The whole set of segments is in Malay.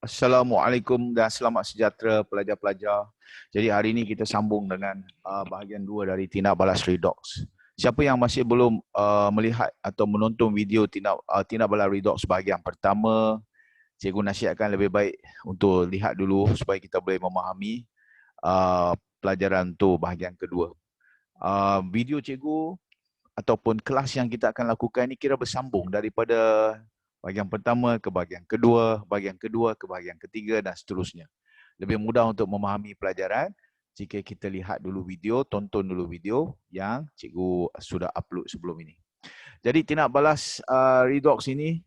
Assalamualaikum dan selamat sejahtera pelajar-pelajar. Jadi hari ini kita sambung dengan bahagian 2 dari tindak balas redox. Siapa yang masih belum melihat atau menonton video tindak balas redox bahagian pertama, cikgu nasihatkan lebih baik untuk lihat dulu supaya kita boleh memahami pelajaran tu bahagian kedua. Video cikgu ataupun kelas yang kita akan lakukan ini kira bersambung daripada bahagian pertama ke bahagian kedua ke bahagian ketiga dan seterusnya. Lebih mudah untuk memahami pelajaran jika kita lihat dulu video, tonton dulu video yang cikgu sudah upload sebelum ini. Jadi tindak balas redox ini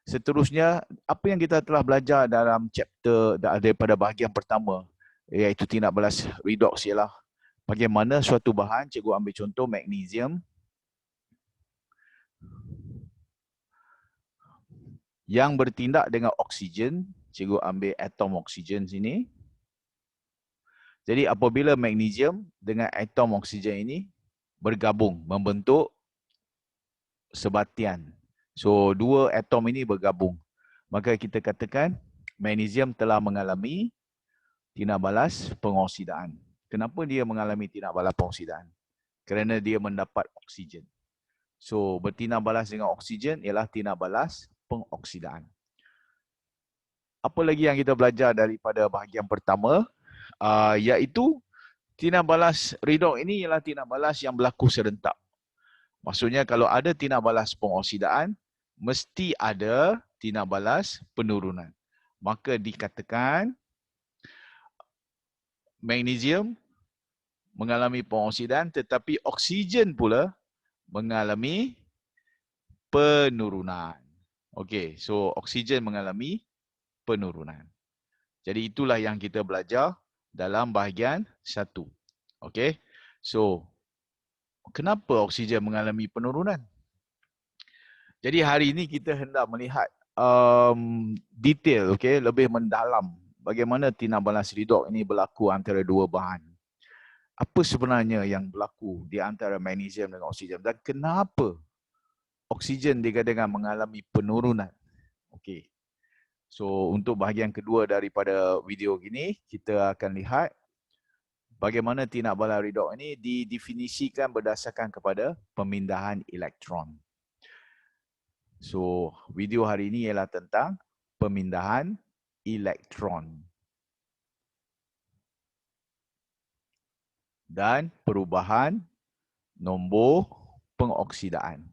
seterusnya apa yang kita telah belajar dalam chapter daripada bahagian pertama iaitu tindak balas redox ialah bagaimana suatu bahan, cikgu ambil contoh magnesium yang bertindak dengan oksigen, cikgu ambil atom oksigen sini. Jadi apabila magnesium dengan atom oksigen ini bergabung membentuk sebatian. So dua atom ini bergabung. Maka kita katakan magnesium telah mengalami tindak balas pengoksidaan. Kenapa dia mengalami tindak balas pengoksidaan? Kerana dia mendapat oksigen. So bertindak balas dengan oksigen ialah tindak balas pengoksidaan. Apa lagi yang kita belajar daripada bahagian pertama, iaitu tindak balas redox ini ialah tindak balas yang berlaku serentak. Maksudnya kalau ada tindak balas pengoksidaan, mesti ada tindak balas penurunan. Maka dikatakan magnesium mengalami pengoksidaan tetapi oksigen pula mengalami penurunan. Okey, so oksigen mengalami penurunan. Jadi itulah yang kita belajar dalam bahagian 1. Okey. So kenapa oksigen mengalami penurunan? Jadi hari ini kita hendak melihat detail, okey, lebih mendalam bagaimana tindak balas redox ini berlaku antara dua bahan. Apa sebenarnya yang berlaku di antara magnesium dengan oksigen dan kenapa oksigen dikatakan mengalami penurunan? Okey. So untuk bahagian kedua daripada video ini kita akan lihat bagaimana tindak balas redox ini didefinisikan berdasarkan kepada pemindahan elektron. So, video hari ini ialah tentang pemindahan elektron dan perubahan nombor pengoksidaan.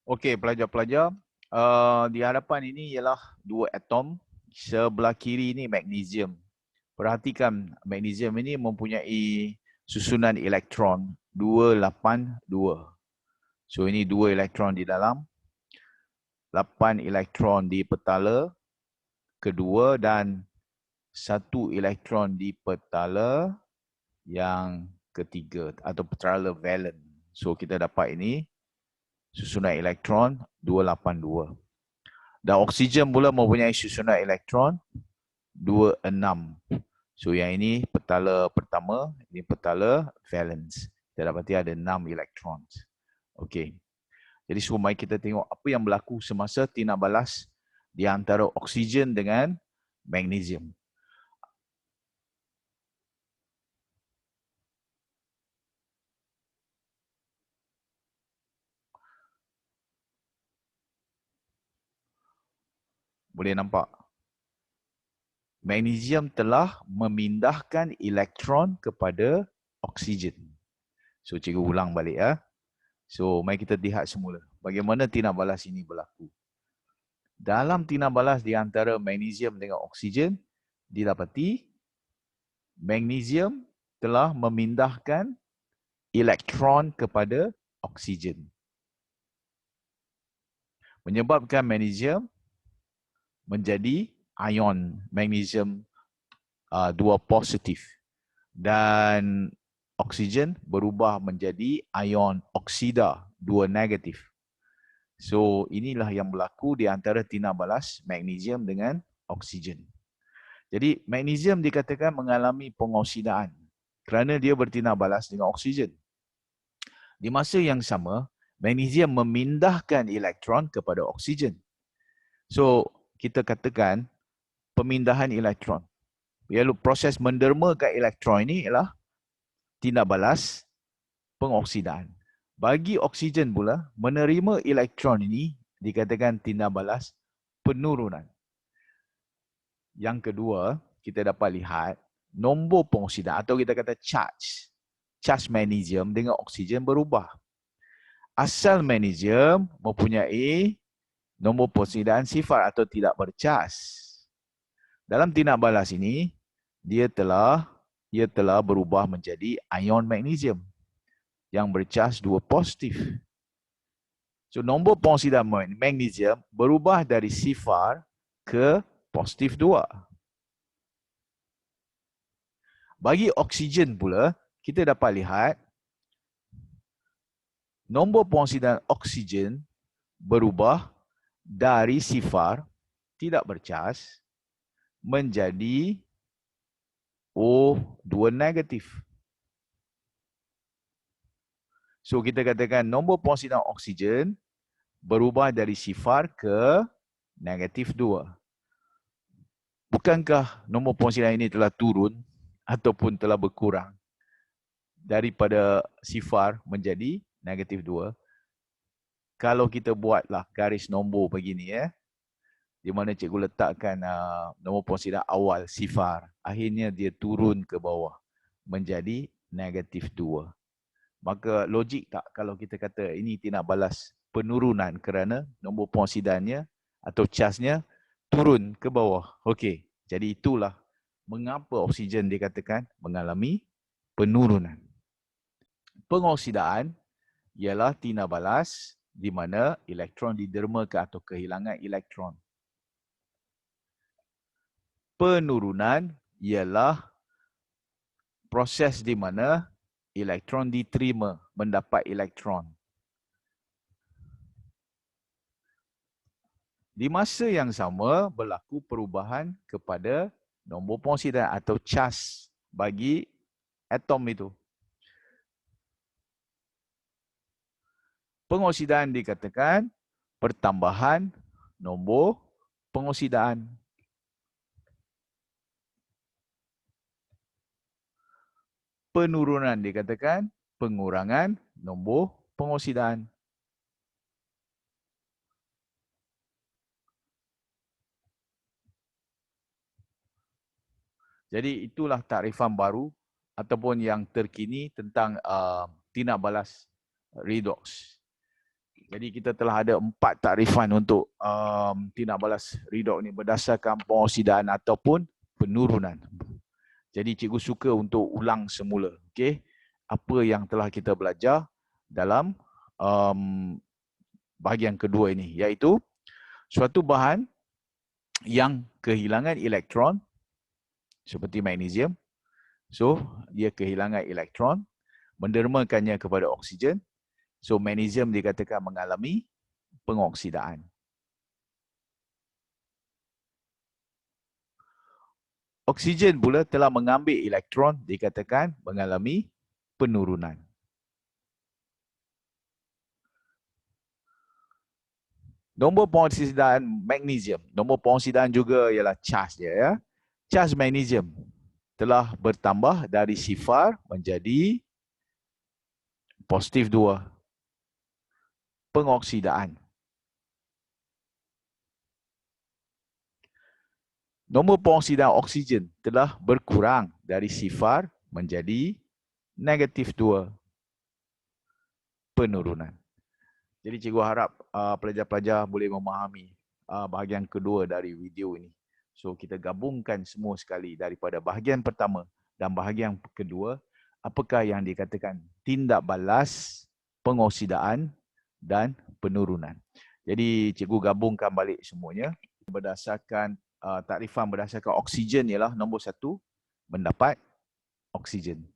Okey, pelajar-pelajar, di hadapan ini ialah dua atom. Sebelah kiri ini magnesium. Perhatikan magnesium ini mempunyai susunan elektron 282. So ini 2 elektron di dalam, 8 elektron di petala kedua dan 1 elektron di petala yang ketiga atau petala valent. So kita dapat ini susunan elektron 282. Dan oksigen pula mempunyai susunan elektron 26. So yang ini petala pertama, ini petala valence. Kita dapati ada 6 elektron. Okey. Jadi so mari kita tengok apa yang berlaku semasa tindak balas di antara oksigen dengan magnesium. Boleh nampak? Magnesium telah memindahkan elektron kepada oksigen. So cikgu ulang balik ya. So mari kita lihat semula bagaimana tindak balas ini berlaku. Dalam tindak balas di antara magnesium dengan oksigen, didapati magnesium telah memindahkan elektron kepada oksigen. Menyebabkan magnesium menjadi ion magnesium 2 positif dan oksigen berubah menjadi ion oksida 2 negatif. So inilah yang berlaku di antara tindak balas magnesium dengan oksigen. Jadi magnesium dikatakan mengalami pengoksidaan kerana dia bertindak balas dengan oksigen. Di masa yang sama, magnesium memindahkan elektron kepada oksigen. So, kita katakan pemindahan elektron. Iaitu proses mendermakan elektron ini ialah tindak balas pengoksidaan. Bagi oksigen pula, menerima elektron ini dikatakan tindak balas penurunan. Yang kedua, kita dapat lihat nombor pengoksidaan atau kita kata charge. Charge magnesium dengan oksigen berubah. Asal magnesium mempunyai nombor pengoksidaan sifar atau tidak bercas. Dalam tindak balas ini, dia telah berubah menjadi ion magnesium yang bercas 2 positif. So, nombor pengoksidaan magnesium berubah dari sifar ke positif 2. Bagi oksigen pula, kita dapat lihat nombor pengoksidaan oksigen berubah dari sifar tidak bercas menjadi O2 negatif. So, kita katakan nombor pengoksidaan oksigen berubah dari sifar ke negatif 2. Bukankah nombor pengoksidaan ini telah turun ataupun telah berkurang daripada sifar menjadi negatif 2? Kalau kita buatlah garis nombor begini di mana cikgu letakkan nombor pengoksidaan awal sifar, akhirnya dia turun ke bawah menjadi negatif 2. Maka logik tak kalau kita kata ini tindak balas penurunan kerana nombor pengoksidannya atau charge-nya turun ke bawah. Okey, jadi itulah mengapa oksigen dikatakan mengalami penurunan. Pengoksidaan ialah tindak balas di mana elektron didermakan atau kehilangan elektron. Penurunan ialah proses di mana elektron diterima, mendapat elektron. Di masa yang sama, berlaku perubahan kepada nombor pengoksidaan atau charge bagi atom itu. Pengoksidaan dikatakan pertambahan nombor pengoksidaan. Penurunan dikatakan pengurangan nombor pengoksidaan. Jadi itulah takrifan baru ataupun yang terkini tentang tindak balas redox. Jadi kita telah ada 4 takrifan untuk tindak balas redox ni berdasarkan pengoksidaan ataupun penurunan. Jadi cikgu suka untuk ulang semula, okey? Apa yang telah kita belajar dalam bahagian kedua ini, iaitu suatu bahan yang kehilangan elektron seperti magnesium. So, dia kehilangan elektron, mendermakannya kepada oksigen. So, magnesium dikatakan mengalami pengoksidaan. Oksigen pula telah mengambil elektron, dikatakan mengalami penurunan. Nombor pengoksidaan magnesium, nombor pengoksidaan juga ialah charge dia ya. Charge magnesium telah bertambah dari sifar menjadi positif 2. Pengoksidaan. Nombor pengoksidaan oksigen telah berkurang dari sifar menjadi negatif 2. Penurunan. Jadi cikgu harap pelajar-pelajar boleh memahami bahagian kedua dari video ini. So kita gabungkan semua sekali daripada bahagian pertama dan bahagian kedua, apakah yang dikatakan tindak balas, pengoksidaan dan penurunan. Jadi cikgu gabungkan balik semuanya berdasarkan takrifan berdasarkan oksigen ialah nombor 1, mendapat oksigen.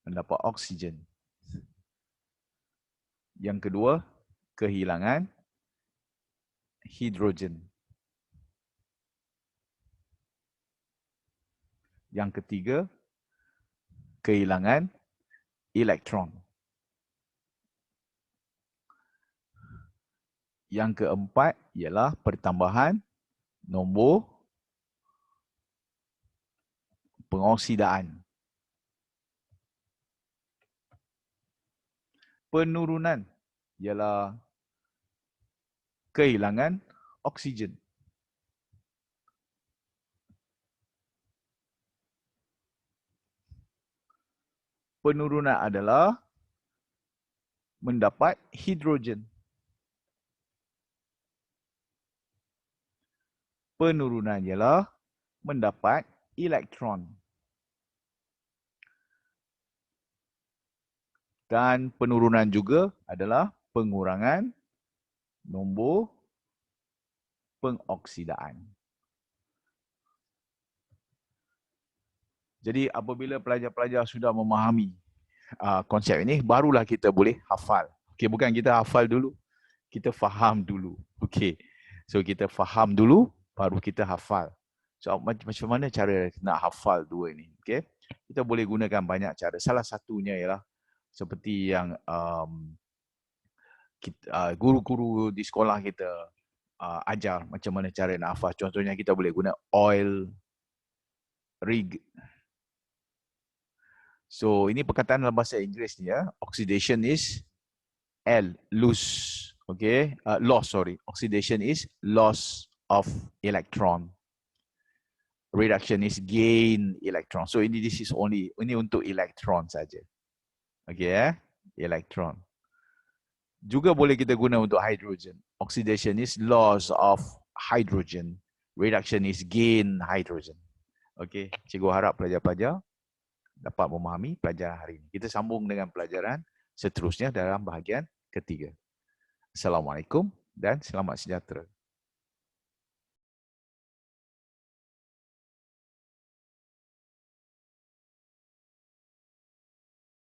Mendapat oksigen. Yang kedua, kehilangan hidrogen. Yang ketiga, kehilangan elektron. Yang keempat ialah pertambahan nombor pengoksidaan. Penurunan ialah kehilangan oksigen. Penurunan adalah mendapat hidrogen. Penurunan ialah mendapat elektron. Dan penurunan juga adalah pengurangan nombor pengoksidaan. Jadi apabila pelajar-pelajar sudah memahami konsep ini, barulah kita boleh hafal. Okay, bukan kita hafal dulu, kita faham dulu. Okay, so kita faham dulu, baru kita hafal. So macam mana cara nak hafal dua ini? Okay, kita boleh gunakan banyak cara. Salah satunya ialah seperti yang guru-guru di sekolah kita ajar macam mana cara nak hafal. Contohnya kita boleh guna oil rig. So ini perkataan dalam bahasa Inggeris ni ya. Oxidation is L, lose. Okay, loss, sorry. Oxidation is loss of electron. Reduction is gain electron. So this is only untuk elektron saja. Okay, elektron. Juga boleh kita guna untuk hydrogen. Oxidation is loss of hydrogen. Reduction is gain hydrogen. Okay, cikgu harap pelajar-pelajar dapat memahami pelajaran hari ini. Kita sambung dengan pelajaran seterusnya dalam bahagian ketiga. Assalamualaikum dan selamat sejahtera.